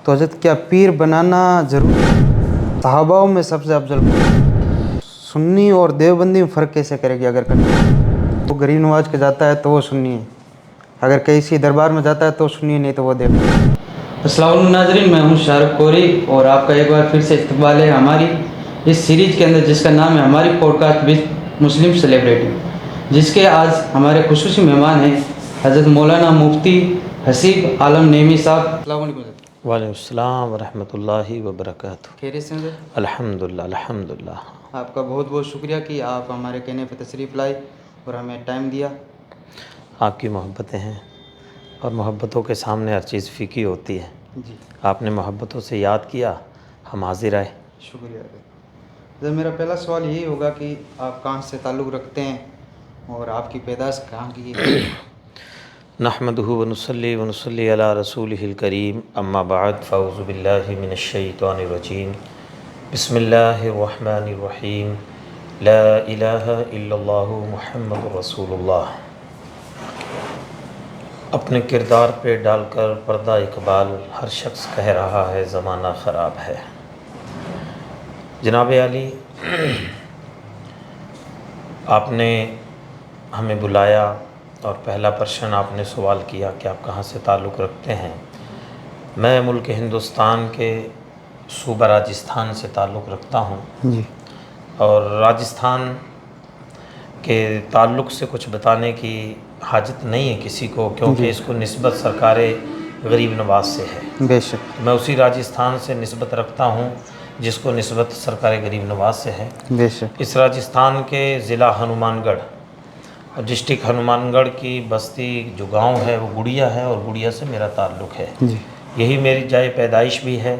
تو حضرت کیا پیر بنانا ضروری ہے؟ صحاباؤں میں سب سے افضل سنی اور دیوبندی میں فرق کیسے کرے گی؟ اگر وہ غریب نواز کے جاتا ہے تو وہ سنی ہے، اگر کسی دربار میں جاتا ہے تو سنی، نہیں تو وہ دیو۔ السلام علیکم ناظرین، میں ہوں شارق کوری اور آپ کا ایک بار پھر سے استقبال ہے ہماری اس سیریز کے اندر، جس کا نام ہے ہماری podcast with Muslim celebrity, جس کے آج ہمارے خصوصی مہمان ہیں حضرت مولانا مفتی حسیب عالم نعیمی صاحب۔ السلام علیکم حضرت۔ وعلیکم السلام ورحمۃ اللہ وبرکاتہ۔ خیریت سے حضرت؟ الحمدللہ الحمدللہ۔ آپ کا بہت بہت شکریہ کہ آپ ہمارے کہنے پہ تشریف لائے اور ہمیں ٹائم دیا۔ آپ کی محبتیں ہیں اور محبتوں کے سامنے ہر چیز فیکی ہوتی ہے۔ جی آپ نے محبتوں سے یاد کیا، ہم حاضر آئے۔ شکریہ حضرت۔ میرا پہلا سوال یہی ہوگا کہ آپ کہاں سے تعلق رکھتے ہیں اور آپ کی پیدائش کہاں کی ہے؟ نحمدہ ونصلی ونصلی علی رسولہ الکریم، اما بعد فاعوذ باللہ من الشیطان الرجیم، بسم اللہ الرحمن الرحیم، لا الہ الا اللہ محمد رسول اللہ۔ اپنے کردار پہ ڈال کر پردہ اقبال، ہر شخص کہہ رہا ہے زمانہ خراب ہے۔ جناب عالی، آپ نے ہمیں بلایا اور پہلا پرشن آپ نے سوال کیا کہ آپ کہاں سے تعلق رکھتے ہیں۔ میں ملک ہندوستان کے صوبہ راجستھان سے تعلق رکھتا ہوں، جی اور راجستھان کے تعلق سے کچھ بتانے کی حاجت نہیں ہے کسی کو، کیونکہ اس کو نسبت سرکار غریب نواز سے ہے۔ بے شک، میں اسی راجستھان سے نسبت رکھتا ہوں جس کو نسبت سرکار غریب نواز سے ہے۔ بے شک، اس راجستھان کے ضلع ہنومان گڑھ اور ڈسٹرکٹ ہنومان گڑھ کی بستی جو گاؤں ہے وہ گڑیا ہے، اور گڑیا سے میرا تعلق ہے۔ جی یہی میری جائے پیدائش بھی ہے،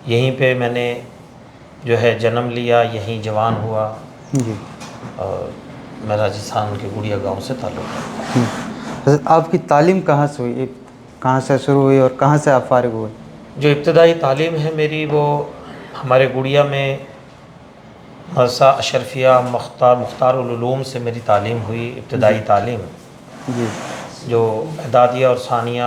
یہیں پہ میں نے جو ہے جنم لیا، یہیں جوان ہوا، جی۔ اور میں راجستھان کے گڑیا گاؤں سے تعلق رکھتا ہوں۔ حضرت آپ کی تعلیم کہاں سے ہوئی، کہاں سے شروع ہوئی اور کہاں سے آپ فارغ ہوئے؟ جو ابتدائی تعلیم ہے میری، وہ ہمارے گڑیا میں مدرسہ اشرفیہ مختار العلوم سے میری تعلیم ہوئی، ابتدائی تعلیم۔ جی جو اعدادیہ اور ثانیہ،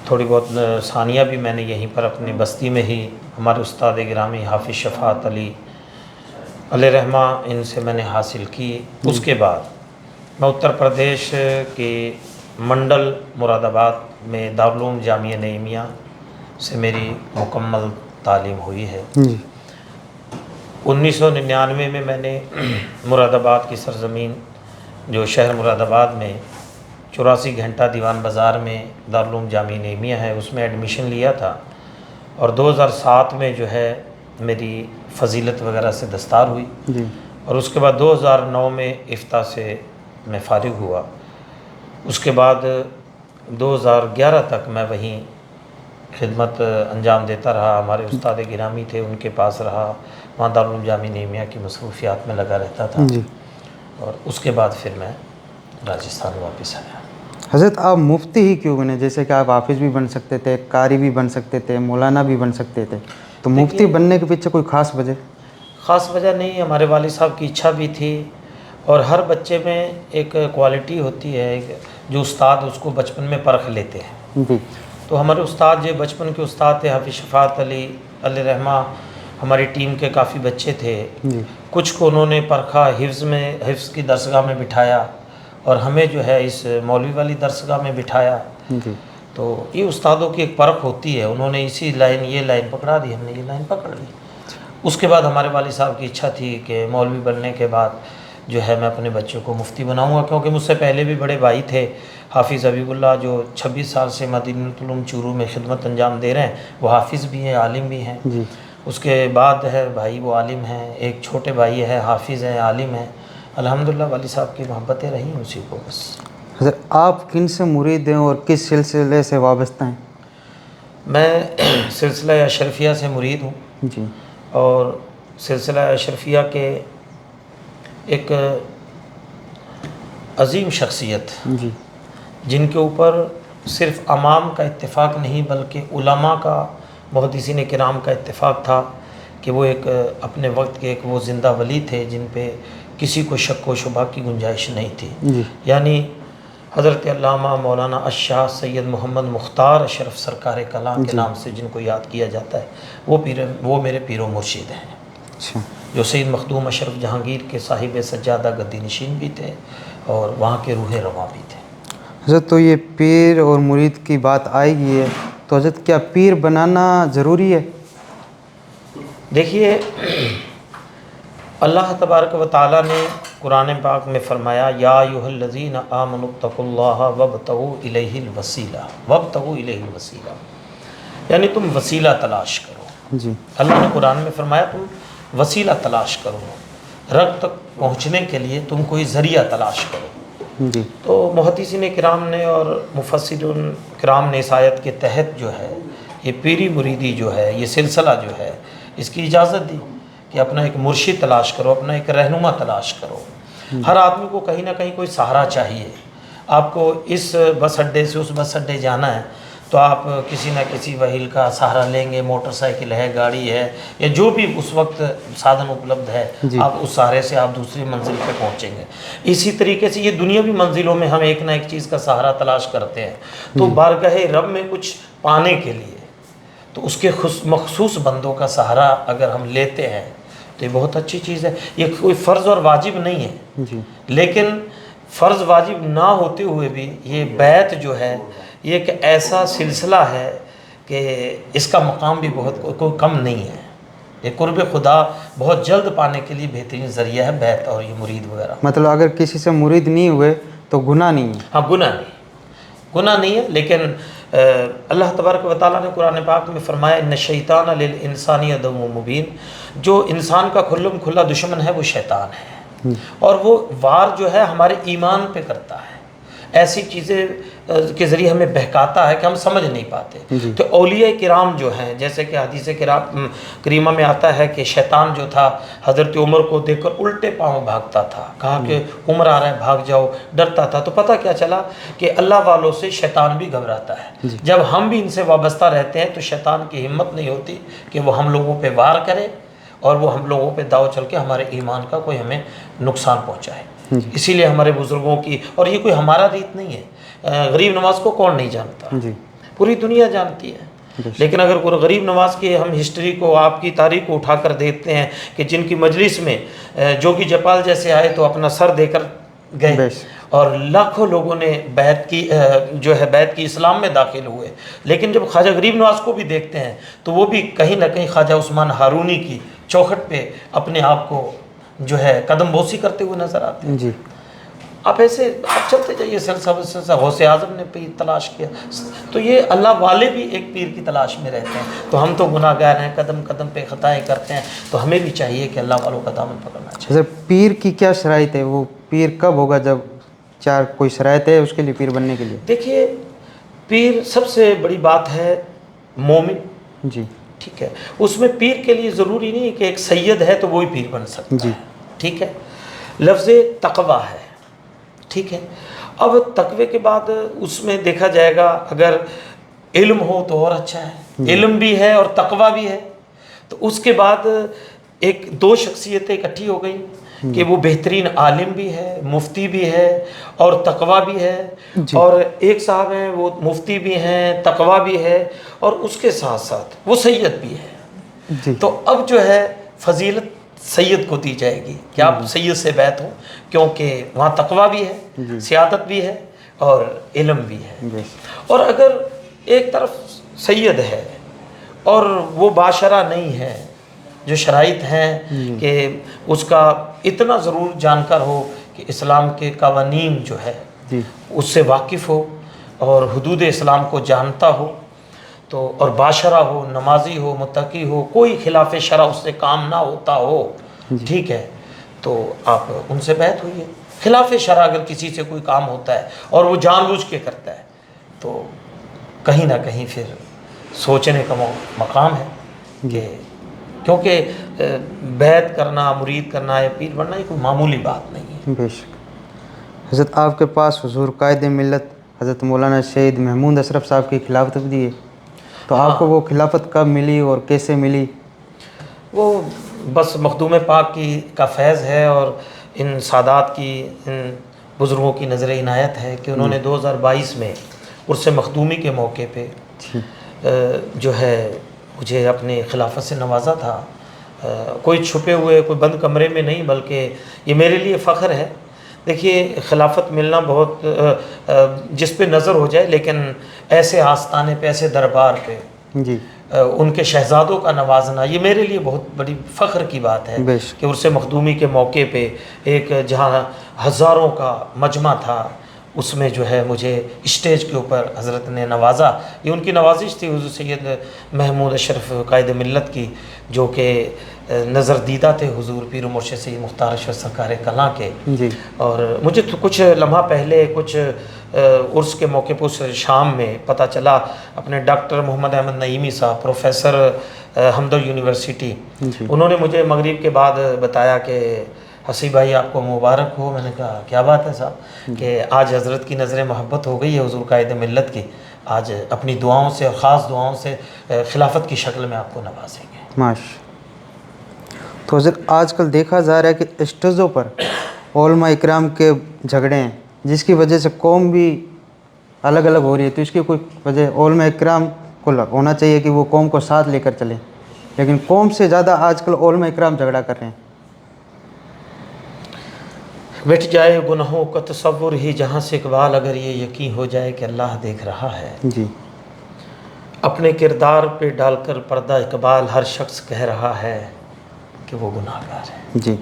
تھوڑی بہت ثانیہ بھی میں نے یہیں پر اپنی بستی میں ہی ہمارے استاد گرامی حافظ شفاعت علی علیہ رحمہ ان سے میں نے حاصل کی۔ اس کے بعد میں اتر پردیش کے منڈل مراد آباد میں دارالعلوم جامعہ نعیمیہ سے میری مکمل تعلیم ہوئی ہے۔ جی 1999 میں نے مراد آباد کی سرزمین جو شہر مراد آباد میں 84 گھنٹہ دیوان بازار میں دارالعلوم جامعہ نعیمیہ ہے، اس میں ایڈمیشن لیا تھا، اور 2007 میں جو ہے میری فضیلت وغیرہ سے دستار ہوئی، جی اور اس کے بعد 2009 میں افتاء سے میں فارغ ہوا۔ اس کے بعد 2011 تک میں وہیں خدمت انجام دیتا رہا، ہمارے استاد گرامی تھے ان کے پاس رہا، وہاں دارالعلوم جامعہ نعیمیہ کی مصروفیات میں لگا رہتا تھا، جی۔ اور اس کے بعد پھر میں راجستھان واپس آیا۔ حضرت آپ مفتی ہی کیوں بنے؟ جیسے کہ آپ حافظ بھی بن سکتے تھے، قاری بھی بن سکتے تھے، مولانا بھی بن سکتے تھے، تو مفتی بننے کے پیچھے کوئی خاص وجہ؟ خاص وجہ نہیں، ہمارے والد صاحب کی اچھا بھی تھی، اور ہر بچے میں ایک کوالٹی ہوتی ہے جو استاد اس کو بچپن میں پرکھ لیتے ہیں۔ جی تو ہمارے استاد جو بچپن کے استاد تھے حافظ شفاعت علی علیہ رحمہ، ہماری ٹیم کے کافی بچے تھے، جی کچھ کو انہوں نے پرکھا، حفظ کی درسگاہ میں بٹھایا، اور ہمیں جو ہے اس مولوی والی درسگاہ میں بٹھایا۔ جی تو یہ استادوں کی ایک پرکھ ہوتی ہے، انہوں نے اسی لائن یہ لائن پکڑا دی، ہم نے یہ لائن پکڑ لی۔ اس کے بعد ہمارے والد صاحب کی اچھا تھی کہ مولوی بننے کے بعد جو ہے میں اپنے بچوں کو مفتی بناؤں گا، کیونکہ مجھ سے پہلے بھی بڑے بھائی تھے، حافظ حبیب اللہ جو 26 سال سے مدینۃ العلوم چورو میں خدمت انجام دے رہے ہیں، وہ حافظ بھی ہیں، عالم بھی ہیں۔ جی اس کے بعد ہے بھائی وہ عالم ہیں، ایک چھوٹے بھائی ہے حافظ ہیں، عالم ہیں۔ الحمدللہ والد صاحب کی محبتیں رہیں اسی کو بس۔ حضرت آپ کن سے مرید ہیں اور کس سلسلے سے وابستہ ہیں؟ میں سلسلہ اشرفیہ سے مرید ہوں، جی اور سلسلہ اشرفیہ کے ایک عظیم شخصیت جی جن کے اوپر صرف عوام کا اتفاق نہیں بلکہ علماء کا، محدثین کرام کا اتفاق تھا کہ وہ ایک اپنے وقت کے ایک وہ زندہ ولی تھے جن پہ کسی کو شک و شبہ کی گنجائش نہیں تھی۔ جی یعنی حضرت علامہ مولانا الشاہ سید محمد مختار اشرف سرکار کلام کے نام سے جن کو یاد کیا جاتا ہے، وہ میرے پیر و مرشد ہیں، اچھا، جو سید مخدوم اشرف جہانگیر کے صاحب سجادہ گدی نشین بھی تھے اور وہاں کے روح رواں بھی تھے۔ حضرت تو یہ پیر اور مرید کی بات آئے گی ہے، تو حضرت کیا پیر بنانا ضروری ہے؟ دیکھیے، اللہ تبارک و تعالیٰ نے قرآن پاک میں فرمایا یا ایھا الذین آمنوا اتقوا اللہ وابتغوا الیہ الوسیلہ، وابتغوا الیہ الوسیلہ، یعنی تم وسیلہ تلاش کرو۔ جی، اللہ نے قرآن میں فرمایا تم وسیلہ تلاش کرو، رب تک پہنچنے کے لیے تم کوئی ذریعہ تلاش کرو۔ جی، تو محدثین کرام نے اور مفسرین کرام نے اس آیت کے تحت جو ہے یہ پیری مریدی جو ہے، یہ سلسلہ جو ہے، اس کی اجازت دی کہ اپنا ایک مرشد تلاش کرو، اپنا ایک رہنما تلاش کرو۔ ہر آدمی کو کہیں نہ کہیں کوئی سہارا چاہیے۔ آپ کو اس بس اڈے سے اس بس اڈے جانا ہے تو آپ کسی نہ کسی وہیل کا سہارا لیں گے، موٹر سائیکل ہے، گاڑی ہے، یا جو بھی اس وقت سادھن اپلبدھ ہے، آپ اس سہارے سے آپ دوسری منزل پہ پہنچیں گے۔ اسی طریقے سے یہ دنیاوی منزلوں میں ہم ایک نہ ایک چیز کا سہارا تلاش کرتے ہیں، تو بارگاہ رب میں کچھ پانے کے لیے تو اس کے مخصوص بندوں کا سہارا اگر ہم لیتے ہیں تو یہ بہت اچھی چیز ہے۔ یہ کوئی فرض اور واجب نہیں ہے، جی، لیکن فرض واجب نہ ہوتے ہوئے بھی یہ بیعت جو ہے یہ ایک ایسا سلسلہ ہے کہ اس کا مقام بھی بہت کوئی کم نہیں ہے۔ یہ قرب خدا بہت جلد پانے کے لیے بہترین ذریعہ ہے بیعت اور یہ مرید وغیرہ۔ مطلب اگر کسی سے مرید نہیں ہوئے تو گناہ نہیں ہے؟ ہاں، گناہ نہیں ہے، لیکن اللہ تبارک و تعالیٰ نے قرآن پاک میں فرمایا ان الشیطان للانسان عدو مبین، جو انسان کا کھلم کھلا دشمن ہے وہ شیطان ہے، اور وہ وار جو ہے ہمارے ایمان پہ کرتا ہے، ایسی چیزیں کے ذریعے ہمیں بہکاتا ہے کہ ہم سمجھ نہیں پاتے۔ تو اولیاء کرام جو ہیں، جیسے کہ حدیث کریمہ میں آتا ہے کہ شیطان جو تھا حضرت عمر کو دیکھ کر الٹے پاؤں بھاگتا تھا، کہا کہ عمر آ رہا ہے بھاگ جاؤ، ڈرتا تھا۔ تو پتہ کیا چلا کہ اللہ والوں سے شیطان بھی گھبراتا ہے۔ جب ہم بھی ان سے وابستہ رہتے ہیں تو شیطان کی ہمت نہیں ہوتی کہ وہ ہم لوگوں پہ وار کرے اور وہ ہم لوگوں پہ داؤ چل کے ہمارے ایمان کا کوئی ہمیں نقصان پہنچائے۔ اسی لیے ہمارے بزرگوں کی، اور یہ کوئی ہمارا ریت نہیں ہے، غریب نواز کو کون نہیں جانتا، پوری دنیا جانتی ہے۔ لیکن اگر کوئی غریب نواز کی ہم ہسٹری کو، آپ کی تاریخ کو اٹھا کر دیکھتے ہیں کہ جن کی مجلس میں جوگی جپال جیسے آئے تو اپنا سر دے کر گئے، اور لاکھوں لوگوں نے بیعت کی اسلام میں داخل ہوئے، لیکن جب خواجہ غریب نواز کو بھی دیکھتے ہیں تو وہ بھی کہیں نہ کہیں خواجہ عثمان ہارونی کی چوکھٹ پہ اپنے آپ کو جو ہے قدم بوسی کرتے ہوئے نظر آتے ہیں۔ جی، آپ چلتے جائیے، سلسلہ غوث اعظم نے پیر تلاش کیا، تو یہ اللہ والے بھی ایک پیر کی تلاش میں رہتے ہیں۔ تو ہم تو گناہ گار ہیں، قدم قدم پہ خطائیں کرتے ہیں، تو ہمیں بھی چاہیے کہ اللہ والوں کا دامن پکڑنا چاہیے۔ سر پیر کی کیا شرائط ہے؟ وہ پیر کب ہوگا جب چار کوئی شرائط ہے اس کے لیے پیر بننے کے لیے؟ دیکھیے، پیر سب سے بڑی بات ہے مومن، جی، ٹھیک ہے، اس میں پیر کے لیے ضروری نہیں کہ ایک سید ہے تو وہی پیر بن سکتا جی، ہے، ٹھیک ہے۔ لفظ تقویٰ ہے، ٹھیک ہے۔ اب تقوی کے بعد اس میں دیکھا جائے گا اگر علم ہو تو اور اچھا ہے، علم بھی ہے اور تقویٰ بھی ہے، تو اس کے بعد ایک دو شخصیتیں اکٹھی ہو گئی کہ وہ بہترین عالم بھی ہے، مفتی بھی ہے اور تقویٰ بھی ہے، اور ایک صاحب ہیں وہ مفتی بھی ہیں، تقویٰ بھی ہے، اور اس کے ساتھ ساتھ وہ سید بھی ہے۔ تو اب جو ہے فضیلت سید کو دی جائے گی کہ آپ سید سے بیعت ہو، کیونکہ وہاں تقویٰ بھی ہے، سیادت بھی ہے اور علم بھی ہے۔ اور اگر ایک طرف سید ہے اور وہ باشرہ نہیں ہے، جو شرائط ہیں کہ اس کا اتنا ضرور جانکر ہو کہ اسلام کے قوانین جو ہے اس سے واقف ہو اور حدود اسلام کو جانتا ہو، تو اور باشرہ ہو، نمازی ہو، متقی ہو، کوئی خلاف شرع اس سے کام نہ ہوتا ہو، ٹھیک ہے، تو آپ ان سے بیعت ہوئیے۔ خلاف شرع اگر کسی سے کوئی کام ہوتا ہے اور وہ جان بوجھ کے کرتا ہے تو کہیں نہ کہیں پھر سوچنے کا مقام ہے کہ، کیونکہ بیعت کرنا، مرید کرنا یا پیر بننا یہ کوئی معمولی بات نہیں ہے۔ بے شک۔ حضرت آپ کے پاس حضور قائد ملت حضرت مولانا شہید محمود اشرف صاحب کی خلافت بھی ہے، تو آپ کو وہ خلافت کب ملی اور کیسے ملی؟ وہ بس مخدوم پاک کا فیض ہے، اور ان سادات کی، ان بزرگوں کی نظر عنایت ہے کہ انہوں نے 2022 میں عرس مخدومی کے موقع پہ جو ہے مجھے اپنے خلافت سے نوازا تھا. کوئی چھپے ہوئے کوئی بند کمرے میں نہیں، بلکہ یہ میرے لیے فخر ہے. دیکھیے خلافت ملنا بہت جس پہ نظر ہو جائے، لیکن ایسے آستانے پہ، ایسے دربار پہ جی ان کے شہزادوں کا نوازنا، یہ میرے لیے بہت بڑی فخر کی بات ہے کہ عرس مخدومی کے موقع پہ ایک جہاں ہزاروں کا مجمع تھا، اس میں جو ہے مجھے اسٹیج کے اوپر حضرت نے نوازا. یہ ان کی نوازش تھی حضور سید محمود اشرف قائد ملت کی، جو کہ نظر دیدہ تھے حضور پیر و مرشد سید مختار اشرف سرکار کلاں کے. جی. اور مجھے تو کچھ لمحہ پہلے کچھ عرس کے موقع پر اس شام میں پتہ چلا، اپنے ڈاکٹر محمد احمد نعیمی صاحب پروفیسر ہمدرد یونیورسٹی، انہوں نے مجھے مغرب کے بعد بتایا کہ حسی بھائی آپ کو مبارک ہو. میں نے کہا کیا بات ہے صاحب، کہ آج حضرت کی نظر محبت ہو گئی ہے حضور قائد ملت کی، آج اپنی دعاؤں سے اور خاص دعاؤں سے خلافت کی شکل میں آپ کو نوازیں گے. ماشاء. تو حضرت آج کل دیکھا جا رہا ہے کہ اسٹیجوں پر علماء اکرام کے جھگڑے ہیں، جس کی وجہ سے قوم بھی الگ الگ ہو رہی ہے. تو اس کی کوئی وجہ علماء اکرام کو ہونا چاہیے کہ وہ قوم کو ساتھ لے کر چلیں، لیکن قوم سے زیادہ آج کل علماء اکرام جھگڑا کر رہے ہیں. مٹ جائے گناہوں کا تصور ہی جہاں سے اقبال، اگر یہ یقین ہو جائے کہ اللہ دیکھ رہا ہے. جی. اپنے کردار پہ ڈال کر پردہ اقبال ہر شخص کہہ رہا ہے کہ وہ گناہ گار ہے. جی.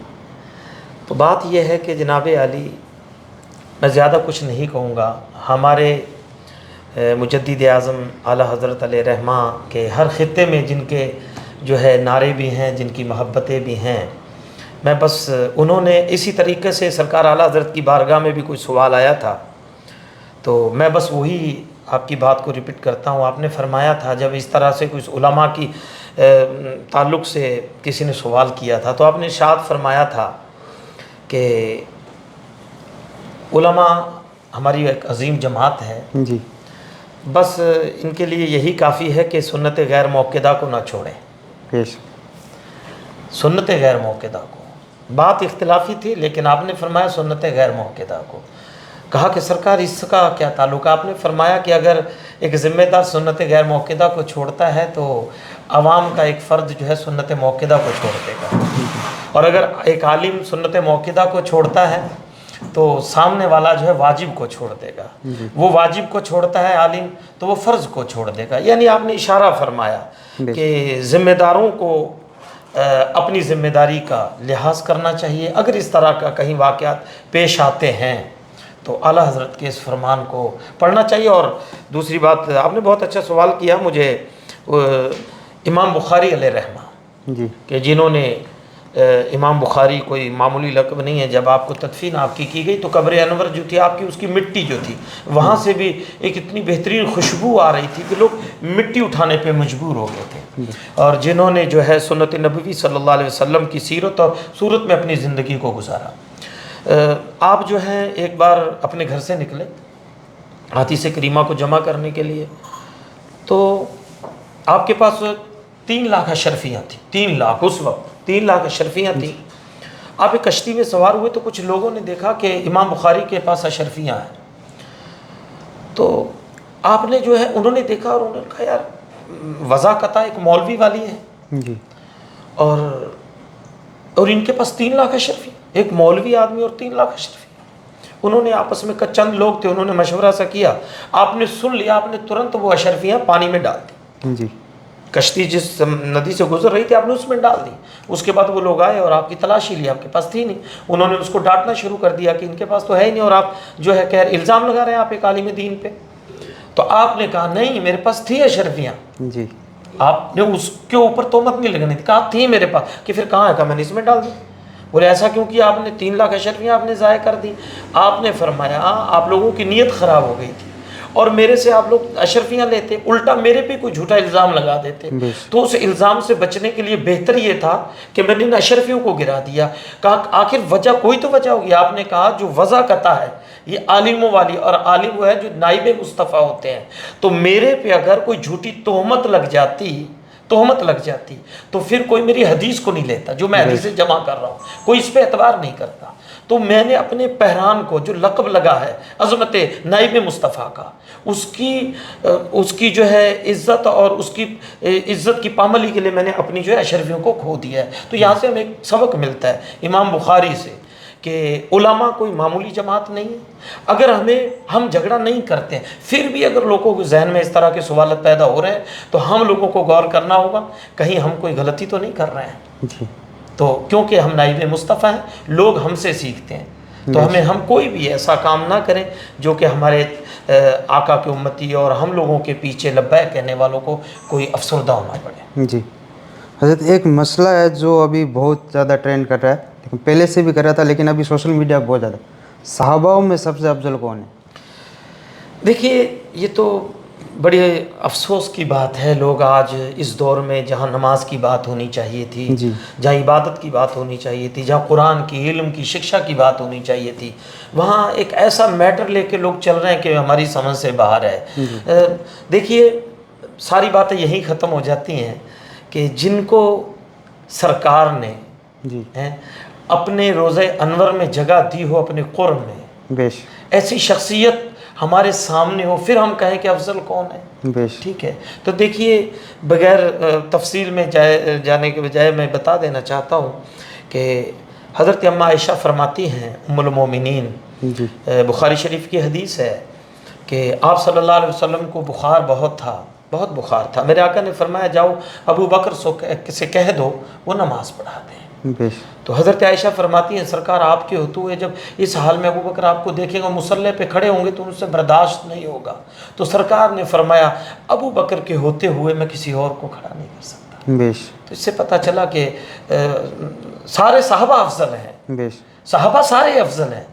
تو بات یہ ہے کہ جناب عالی، میں زیادہ کچھ نہیں کہوں گا. ہمارے مجدد اعظم اعلیٰ حضرت علیہ رحمہ کے ہر خطے میں جن کے جو ہے نعرے بھی ہیں، جن کی محبتیں بھی ہیں، میں بس انہوں نے اسی طریقے سے سرکار اعلیٰ حضرت کی بارگاہ میں بھی کوئی سوال آیا تھا، تو میں بس وہی آپ کی بات کو ریپیٹ کرتا ہوں. آپ نے فرمایا تھا جب اس طرح سے کچھ علماء کی تعلق سے کسی نے سوال کیا تھا، تو آپ نے ارشاد فرمایا تھا کہ علماء ہماری ایک عظیم جماعت ہے، جی. بس ان کے لیے یہی کافی ہے کہ سنت غیر موقدہ کو نہ چھوڑیں. پیش. سنت غیر موقدہ کو، بات اختلافی تھی لیکن آپ نے فرمایا سنت غیر موقدہ کو. کہا کہ سرکار اس کا کیا تعلق ہے؟ آپ نے فرمایا کہ اگر ایک ذمہ دار سنت غیر موقدہ کو چھوڑتا ہے تو عوام کا ایک فرد جو ہے سنت موقدہ کو چھوڑ دے گا، اور اگر ایک عالم سنت موقدہ کو چھوڑتا ہے تو سامنے والا جو ہے واجب کو چھوڑ دے گا. وہ واجب کو چھوڑتا ہے عالم تو وہ فرض کو چھوڑ دے گا. یعنی آپ نے اشارہ فرمایا کہ ذمہ داروں کو اپنی ذمہ داری کا لحاظ کرنا چاہیے. اگر اس طرح کا کہیں واقعات پیش آتے ہیں تو اعلیٰ حضرت کے اس فرمان کو پڑھنا چاہیے. اور دوسری بات، آپ نے بہت اچھا سوال کیا مجھے امام بخاری علیہ رحمہ، جی. کہ جنہوں نے امام بخاری کوئی معمولی لقب نہیں ہے. جب آپ کو تدفین آپ کی گئی تو قبر انور جو تھی آپ کی، اس کی مٹی جو تھی وہاں سے بھی ایک اتنی بہترین خوشبو آ رہی تھی کہ لوگ مٹی اٹھانے پہ مجبور ہو گئے تھے. اور جنہوں نے جو ہے سنت نبوی صلی اللہ علیہ وسلم کی سیرت اور صورت میں اپنی زندگی کو گزارا. آپ جو ہیں ایک بار اپنے گھر سے نکلے حدیث کریمہ کو جمع کرنے کے لیے، تو آپ کے پاس 3 لاکھ اشرفیاں تھیں. 3 لاکھ اس وقت 3 لاکھ اشرفیاں تھیں. آپ ایک کشتی میں سوار ہوئے تو کچھ لوگوں نے دیکھا کہ امام بخاری کے پاس اشرفیاں ہیں. تو آپ نے جو ہے انہوں نے دیکھا اور انہوں نے کہا یار وضع قطع ایک مولوی والی ہے، جی. اور ان کے پاس 3 لاکھ اشرفی، ایک مولوی آدمی اور 3 لاکھ اشرفی. انہوں نے آپس میں چند لوگ تھے، انہوں نے مشورہ سا کیا، آپ نے سن لیا، آپ نے ترنت وہ اشرفیاں پانی میں ڈال دی. جی. کشتی جس ندی سے گزر رہی تھی آپ نے اس میں ڈال دی. اس کے بعد وہ لوگ آئے اور آپ کی تلاشی لی، آپ کے پاس تھی نہیں. انہوں نے اس کو ڈانٹنا شروع کر دیا کہ ان کے پاس تو ہے ہی نہیں، اور آپ جو ہے کہ الزام لگا رہے ہیں آپ ایک عالم دین پہ. تو آپ نے کہا نہیں میرے پاس تھی اشرفیاں. جی. آپ نے اس کے اوپر تہمت نہیں لگانی تھی، کہا تھی میرے پاس. کہ پھر کہاں ہے؟ کہا میں نے اس میں ڈال دی. بولے ایسا کیوں کیا آپ نے؟ 3 لاکھ اشرفیاں آپ نے ضائع کر دی. آپ نے فرمایا آپ لوگوں کی نیت خراب ہو گئی تھی اور میرے سے آپ لوگ اشرفیاں لیتے، الٹا میرے پہ کوئی جھوٹا الزام لگا دیتے. تو اس الزام سے بچنے کے لیے بہتر یہ تھا کہ میں نے ان اشرفیوں کو گرا دیا. کہا آخر وجہ کوئی تو وجہ ہوگی. آپ نے کہا جو وضع قطع ہے یہ عالموں والی، اور عالم وہ ہے جو نائب مصطفیٰ ہوتے ہیں. تو میرے پہ اگر کوئی جھوٹی تہمت لگ جاتی تو پھر کوئی میری حدیث کو نہیں لیتا جو میں حدیث جمع کر رہا ہوں، کوئی اس پہ اعتبار نہیں کرتا. تو میں نے اپنے پہران کو جو لقب لگا ہے عظمت نائب مصطفیٰ کا، اس کی جو ہے عزت اور اس کی عزت کی پامالی کے لیے میں نے اپنی جو ہے اشرفیوں کو کھو دیا ہے۔ تو یہاں سے ہمیں ایک سبق ملتا ہے امام بخاری سے کہ علماء کوئی معمولی جماعت نہیں ہے۔ اگر ہم جھگڑا نہیں کرتے ہیں، پھر بھی اگر لوگوں کے ذہن میں اس طرح کے سوالات پیدا ہو رہے ہیں تو ہم لوگوں کو غور کرنا ہوگا کہیں ہم کوئی غلطی تو نہیں کر رہے ہیں۔ جی تو کیونکہ ہم نائب مصطفیٰ ہیں، لوگ ہم سے سیکھتے ہیں، تو ہم کوئی بھی ایسا کام نہ کریں جو کہ ہمارے آقا کے امتی اور ہم لوگوں کے پیچھے لبیک کہنے والوں کو کوئی افسردہ ہونا پڑے۔ جی حضرت، ایک مسئلہ ہے جو ابھی بہت زیادہ ٹرینڈ کر رہا ہے، لیکن پہلے سے بھی کر رہا تھا، لیکن ابھی سوشل میڈیا بہت زیادہ، صحاباؤں میں سب سے افضل کون ہے؟ دیکھیے یہ تو بڑی افسوس کی بات ہے، لوگ آج اس دور میں جہاں نماز کی بات ہونی چاہیے تھی، جی جہاں عبادت کی بات ہونی چاہیے تھی، جہاں قرآن کی علم کی شکشا کی بات ہونی چاہیے تھی، وہاں ایک ایسا میٹر لے کے لوگ چل رہے ہیں کہ ہماری سمجھ سے باہر ہے۔ دیکھیے ساری باتیں یہی ختم ہو جاتی ہیں کہ جن کو سرکار نے جی اپنے روضہ انور میں جگہ دی ہو، اپنے قرب میں، بیش ایسی شخصیت ہمارے سامنے ہو، پھر ہم کہیں کہ افضل کون ہے؟ بیش ٹھیک ہے، تو دیکھیے بغیر تفصیل میں جانے کے بجائے میں بتا دینا چاہتا ہوں کہ حضرت اماں عائشہ فرماتی ہیں ام المومنین، جی بخاری شریف کی حدیث ہے کہ آپ صلی اللہ علیہ وسلم کو بخار بہت تھا، بہت بخار تھا، میرے آقا نے فرمایا جاؤ ابو بکر سے کہہ دو وہ نماز پڑھا دیں۔ بیش تو حضرت عائشہ فرماتی ہیں سرکار آپ کے ہوتے ہوئے جب اس حال میں ابو بکر آپ کو دیکھیں گے مصلی پہ کھڑے ہوں گے تو ان سے برداشت نہیں ہوگا، تو سرکار نے فرمایا ابو بکر کے ہوتے ہوئے میں کسی اور کو کھڑا نہیں کر سکتا۔ بیش تو اس سے پتہ چلا کہ سارے صحابہ افضل ہیں، بیش صحابہ سارے افضل ہیں،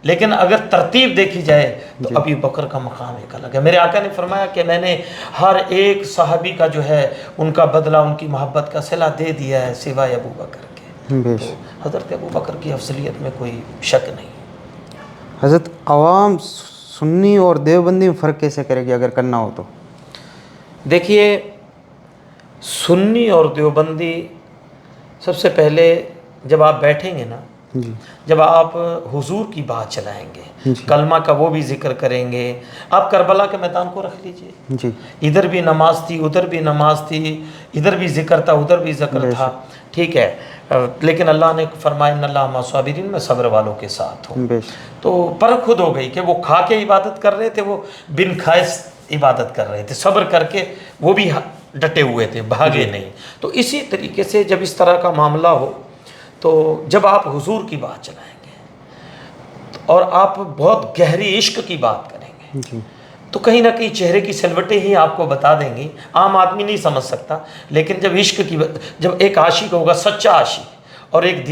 لیکن اگر ترتیب دیکھی جائے تو ابی بکر کا مقام ایک الگ ہے۔ میرے آقا نے فرمایا کہ میں نے ہر ایک صحابی کا جو ہے ان کا بدلہ، ان کی محبت کا صلہ دے دیا ہے سوائے ابو بکر کے۔ بیش تو حضرت ابو بکر کی افضلیت میں کوئی شک نہیں۔ حضرت، عوام سنی اور دیوبندی میں فرق کیسے کرے گی اگر کرنا ہو تو؟ دیکھیے سنی اور دیوبندی، سب سے پہلے جب آپ بیٹھیں گے نا، جی جب آپ حضور کی بات چلائیں گے، کلمہ کا وہ بھی ذکر کریں گے، آپ کربلا کے میدان کو رکھ لیجئے، جی ادھر بھی نماز تھی ادھر بھی نماز تھی، ادھر بھی ذکر تھا ادھر بھی ذکر تھا، ٹھیک ہے، لیکن اللہ نے فرمایا ان اللہ مع الصابرین، میں صبر والوں کے ساتھ ہوں۔ بیش تو پرکھ خود ہو گئی کہ وہ کھا کے عبادت کر رہے تھے، وہ بن کھائے عبادت کر رہے تھے، صبر کر کے وہ بھی ڈٹے ہوئے تھے، بھاگے نہیں۔ تو اسی طریقے سے جب اس طرح کا معاملہ ہو تو جب آپ حضور کی بات چلائیں گے اور آپ بہت گہری عشق کی بات کریں گے جی تو کہیں نہ کہیں چہرے کی سلوٹیں ہی آپ کو بتا دیں گی، عام آدمی نہیں سمجھ سکتا، لیکن جب عشق کی جب ایک عاشق ہوگا، سچا عاشق، اور ایک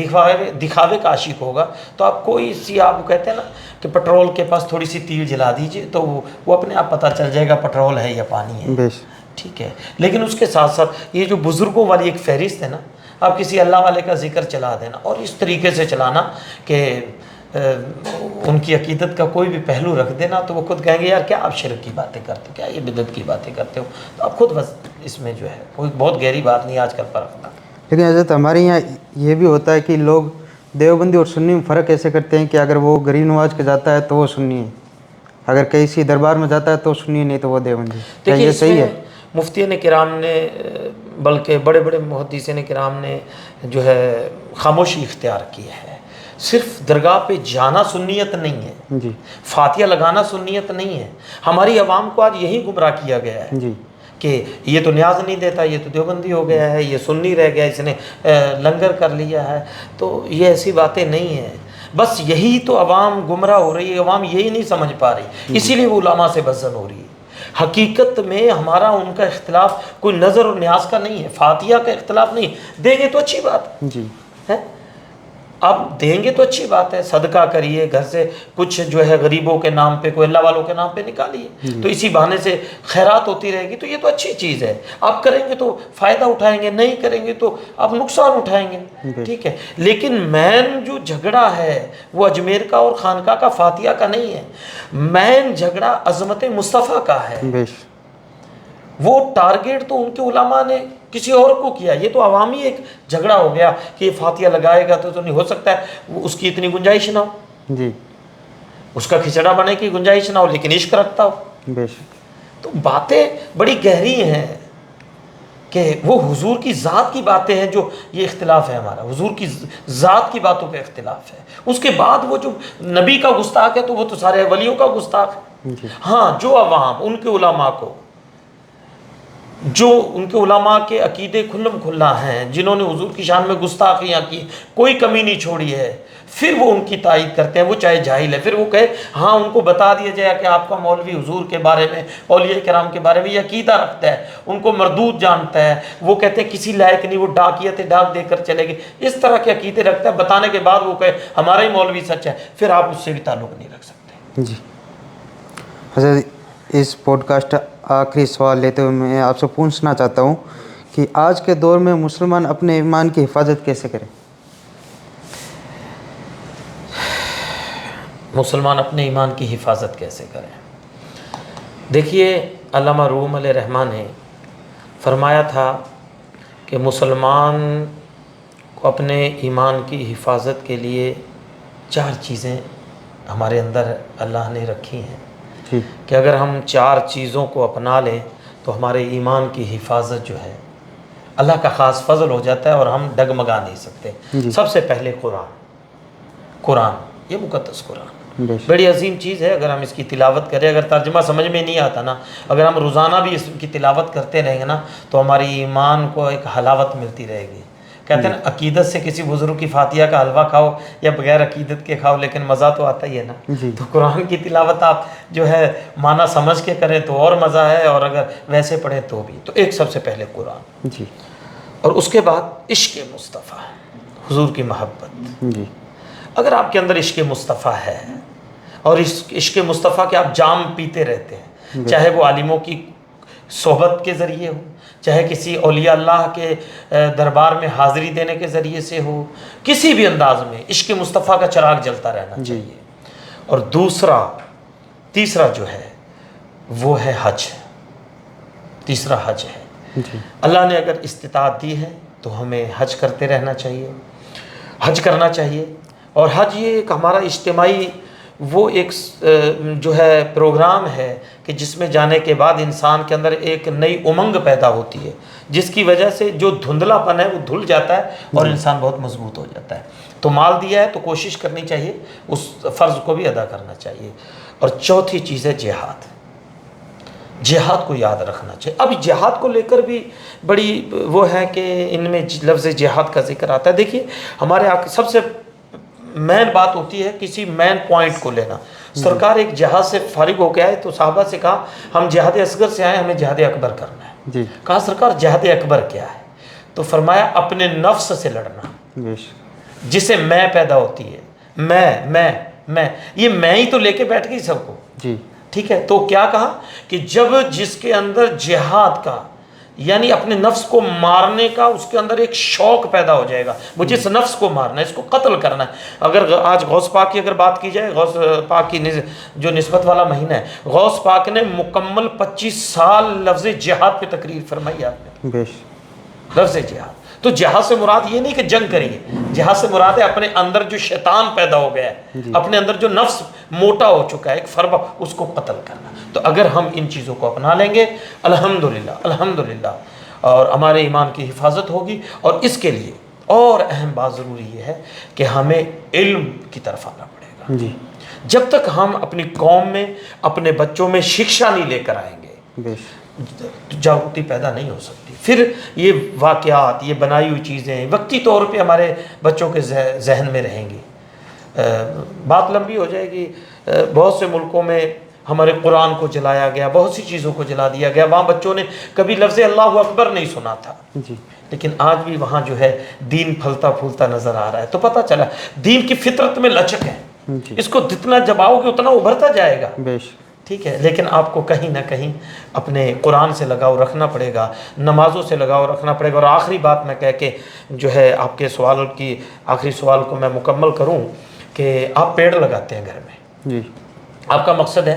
دکھاوے کا عاشق ہوگا، تو آپ کوئی سی، آپ کہتے ہیں نا کہ پٹرول کے پاس تھوڑی سی تیل جلا دیجئے تو وہ اپنے آپ پتہ چل جائے گا پٹرول ہے یا پانی ہے، بیش ٹھیک ہے۔ لیکن اس کے ساتھ ساتھ یہ جو بزرگوں والی ایک فہرست ہے نا، آپ کسی اللہ والے کا ذکر چلا دینا اور اس طریقے سے چلانا کہ ان کی عقیدت کا کوئی بھی پہلو رکھ دینا تو وہ خود کہیں گے یار کیا آپ شرک کی باتیں کرتے ہو، کیا یہ بدعت کی باتیں کرتے ہو، تو آپ خود بس اس میں جو ہے کوئی بہت گہری بات نہیں آج کل پر رکھنا۔ لیکن حضرت ہمارے یہاں یہ بھی ہوتا ہے کہ لوگ دیوبندی اور سنی میں فرق ایسے کرتے ہیں کہ اگر وہ غریب نواز کے جاتا ہے تو وہ سنی ہے، اگر کسی دربار میں جاتا ہے تو سنی، نہیں تو وہ دیوبندی۔ کیا یہ صحیح ہے؟ مفتیان کرام نے، بلکہ بڑے بڑے محدثین کرام نے جو ہے خاموشی اختیار کی ہے۔ صرف درگاہ پہ جانا سنیت نہیں ہے، جی فاتحہ لگانا سنیت نہیں ہے۔ ہماری عوام کو آج یہی گمراہ کیا گیا ہے جی کہ یہ تو نیاز نہیں دیتا، یہ تو دیوبندی ہو گیا ہے، یہ سنی رہ گیا، اس نے لنگر کر لیا ہے، تو یہ ایسی باتیں نہیں ہیں۔ بس یہی تو عوام گمراہ ہو رہی ہے، عوام یہی نہیں سمجھ پا رہی، اسی لیے وہ علماء سے بزن ہو رہی ہے۔ حقیقت میں ہمارا ان کا اختلاف کوئی نظر اور نیاز کا نہیں ہے، فاتحہ کا اختلاف نہیں، دیں گے تو اچھی بات جی ہے، آپ دیں گے تو اچھی بات ہے، صدقہ کریے، گھر سے کچھ جو ہے غریبوں کے نام پہ، کوئی اللہ والوں کے نام پہ نکالیے، تو اسی بہانے سے خیرات ہوتی رہے گی، تو یہ تو اچھی چیز ہے۔ آپ کریں گے تو فائدہ اٹھائیں گے، نہیں کریں گے تو آپ نقصان اٹھائیں گے، ٹھیک ہے۔ لیکن مین جو جھگڑا ہے وہ اجمیر کا اور خانقاہ کا فاتحہ کا نہیں ہے، مین جھگڑا عظمت مصطفیٰ کا ہے۔ بیش وہ ٹارگیٹ تو ان کے علماء نے کسی اور کو کیا. یہ تو عوامی ایک جھگڑا ہو گیا کہ یہ فاتحہ لگائے گا تو نہیں ہو سکتا ہے وہ اس کی اتنی گنجائش نہ ہو, جی اس کا کھچڑا بنے کی گنجائش نہ ہو, لیکن عشق رکھتا ہو. بے شک. تو باتیں بڑی گہری ہیں کہ وہ حضور کی ذات کی باتیں ہیں جو یہ اختلاف ہے ہمارا, حضور کی ذات کی باتوں پہ اختلاف ہے. اس کے بعد وہ جو نبی کا گستاخ ہے تو وہ تو سارے ولیوں کا گستاخ ہے. ہاں جو عوام ان کے علماء کو, جو ان کے علماء کے عقیدے کھلم کھلا ہیں, جنہوں نے حضور کی شان میں گستاخیاں کی, کوئی کمی نہیں چھوڑی ہے, پھر وہ ان کی تائید کرتے ہیں, وہ چاہے جاہل ہے, پھر وہ کہے ہاں ان کو بتا دیا جائے کہ آپ کا مولوی حضور کے بارے میں, اولیاء کرام کے بارے میں یہ عقیدہ رکھتا ہے, ان کو مردود جانتا ہے, وہ کہتے ہیں کسی لائق نہیں, وہ ڈاکیت ڈاک دے کر چلے گئے, اس طرح کے عقیدے رکھتا ہے. بتانے کے بعد وہ کہے ہمارا ہی مولوی سچ ہے, پھر آپ اس سے بھی تعلق نہیں رکھ سکتے. جی حضرت, اس پوڈ کاسٹ آخری سوال لیتے ہوئے میں آپ سے پوچھنا چاہتا ہوں کہ آج کے دور میں مسلمان اپنے ایمان کی حفاظت کیسے کریں؟ مسلمان اپنے ایمان کی حفاظت کیسے کریں؟ دیکھیے علامہ روم علیہ رحمٰ نے فرمایا تھا کہ مسلمان کو اپنے ایمان کی حفاظت کے لیے 4 چیزیں ہمارے اندر اللہ نے رکھی ہیں کہ اگر ہم 4 چیزوں کو اپنا لیں تو ہمارے ایمان کی حفاظت جو ہے اللہ کا خاص فضل ہو جاتا ہے اور ہم ڈگمگا نہیں سکتے. سب سے پہلے قرآن, یہ مقدس قرآن بڑی عظیم چیز ہے. اگر ہم اس کی تلاوت کریں, اگر ترجمہ سمجھ میں نہیں آتا نا, اگر ہم روزانہ بھی اس کی تلاوت کرتے رہیں گے نا تو ہماری ایمان کو ایک حلاوت ملتی رہے گی. کہتے ہیں نا عقیدت سے کسی بزرگ کی فاتحہ کا حلوہ کھاؤ یا بغیر عقیدت کے کھاؤ لیکن مزہ تو آتا ہی ہے نا. تو قرآن کی تلاوت آپ جو ہے معنی سمجھ کے کریں تو اور مزہ ہے, اور اگر ویسے پڑھیں تو بھی. تو ایک سب سے پہلے قرآن, جی, اور اس کے بعد عشق مصطفیٰ, حضور کی محبت. جی, اگر آپ کے اندر عشق مصطفیٰ ہے اور اس عشق مصطفیٰ کے آپ جام پیتے رہتے ہیں, چاہے وہ عالموں کی صحبت کے ذریعے ہو, چاہے کسی اولیاء اللہ کے دربار میں حاضری دینے کے ذریعے سے ہو, کسی بھی انداز میں عشق مصطفیٰ کا چراغ جلتا رہنا چاہیے. اور تیسرا جو ہے وہ ہے حج. تیسرا حج ہے. اللہ نے اگر استطاعت دی ہے تو ہمیں حج کرتے رہنا چاہیے, حج کرنا چاہیے. اور حج یہ ایک ہمارا اجتماعی وہ ایک جو ہے پروگرام ہے کہ جس میں جانے کے بعد انسان کے اندر ایک نئی امنگ پیدا ہوتی ہے, جس کی وجہ سے جو دھندلا پن ہے وہ دھل جاتا ہے اور انسان بہت مضبوط ہو جاتا ہے. تو مال دیا ہے تو کوشش کرنی چاہیے, اس فرض کو بھی ادا کرنا چاہیے. اور چوتھی چیز ہے جہاد. جہاد کو یاد رکھنا چاہیے. اب جہاد کو لے کر بھی بڑی وہ ہے کہ ان میں لفظ جہاد کا ذکر آتا ہے. دیکھیے ہمارے سب سے مین بات ہوتی ہے کسی مین پوائنٹ کو لینا. سرکار ایک جہاد سے فارغ ہو کے آئے تو صحابہ سے کہا ہم جہاد اصغر سے آئے, ہمیں جہاد اکبر کرنا ہے. کہا سرکار جہاد اکبر کیا ہے؟ تو فرمایا اپنے نفس سے لڑنا, جسے میں پیدا ہوتی ہے, میں یہ میں ہی تو لے کے بیٹھ گئی سب کو. ٹھیک ہے, تو کیا کہا کہ جس کے اندر جہاد کا یعنی اپنے نفس کو مارنے کا اس کے اندر ایک شوق پیدا ہو جائے گا, مجھے اس نفس کو مارنا ہے, اس کو قتل کرنا ہے. اگر آج غوث پاک کی اگر بات کی جائے, غوث پاک کی جو نسبت والا مہینہ ہے, غوث پاک نے مکمل 25 سال لفظ جہاد پہ تقریر فرمائی آپ نے. لفظ جہاد, تو جہاد سے مراد یہ نہیں کہ جنگ کریے, جہاد سے مراد ہے اپنے اندر جو شیطان پیدا ہو گیا ہے, اپنے اندر جو نفس موٹا ہو چکا ہے, ایک فربہ, اس کو قتل کرنا. تو اگر ہم ان چیزوں کو اپنا لیں گے الحمدللہ اور ہمارے ایمان کی حفاظت ہوگی. اور اس کے لیے اور اہم بات ضروری یہ ہے کہ ہمیں علم کی طرف آنا پڑے گا. جب تک ہم اپنی قوم میں اپنے بچوں میں شکشا نہیں لے کر آئیں گے جاگرتی پیدا نہیں ہو سکتی. پھر یہ واقعات, یہ بنائی ہوئی چیزیں وقتی طور پہ ہمارے بچوں کے ذہن میں رہیں گی. بات لمبی ہو جائے گی. بہت سے ملکوں میں ہمارے قرآن کو جلایا گیا, بہت سی چیزوں کو جلا دیا گیا, وہاں بچوں نے کبھی لفظ اللہ اکبر نہیں سنا تھا, لیکن آج بھی وہاں جو ہے دین پھلتا پھولتا نظر آ رہا ہے. تو پتہ چلا دین کی فطرت میں لچک ہے, اس کو جتنا جباؤ گے اتنا ابھرتا جائے گا. ٹھیک ہے, لیکن آپ کو کہیں نہ کہیں اپنے قرآن سے لگاؤ رکھنا پڑے گا, نمازوں سے لگاؤ رکھنا پڑے گا. اور آخری بات میں کہہ کے جو ہے آپ کے سوال کی آخری سوال کو میں مکمل کروں کہ آپ پیڑ لگاتے ہیں گھر میں, آپ کا مقصد ہے